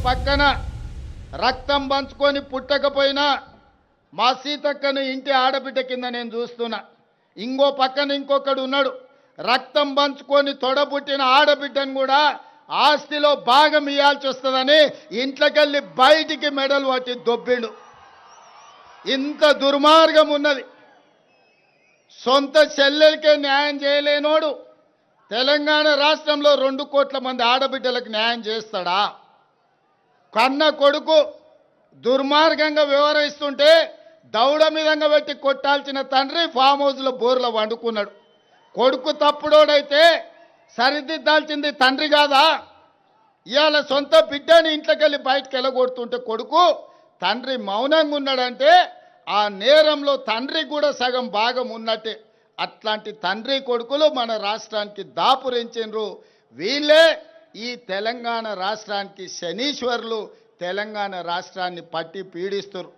పక్కన రక్తం పంచుకొని పుట్టకపోయినా మా సీతక్కను ఇంటి ఆడబిడ్డ కింద నేను చూస్తున్నా. ఇంకో పక్కన ఇంకొకడు ఉన్నాడు, రక్తం పంచుకొని తొడబుట్టిన ఆడబిడ్డను కూడా ఆస్తిలో భాగం ఇవ్వాల్సి వస్తుందని ఇంట్లోకెళ్ళి బయటికి మెడలు పట్టి దొబ్బిండు. ఇంత దుర్మార్గం ఉన్నది. సొంత చెల్లెలకే న్యాయం చేయలేనోడు తెలంగాణ రాష్ట్రంలో 2 కోట్ల మంది ఆడబిడ్డలకు న్యాయం చేస్తాడా? కన్న కొడుకు దుర్మార్గంగా వ్యవహరిస్తుంటే దౌడ మీదంగా పెట్టి కొట్టాల్సిన తండ్రి ఫామ్ హౌస్లో బోర్లో వండుకున్నాడు. కొడుకు తప్పుడోడైతే సరిదిద్దాల్సింది తండ్రి కాదా? ఇవాళ సొంత బిడ్డని ఇంట్లోకి వెళ్ళి బయటకు వెళ్ళగొడుతుంటే కొడుకు తండ్రి మౌనంగా ఉన్నాడంటే ఆ నేరంలో తండ్రి కూడా సగం భాగం ఉన్నట్టే. అట్లాంటి తండ్రి కొడుకులు మన రాష్ట్రానికి దాపురించిండ్రు. వీళ్ళే ఈ తెలంగాణ రాష్ట్రానికి శనీశ్వరులు తెలంగాణ రాష్ట్రాన్ని పట్టి పీడిస్తారు.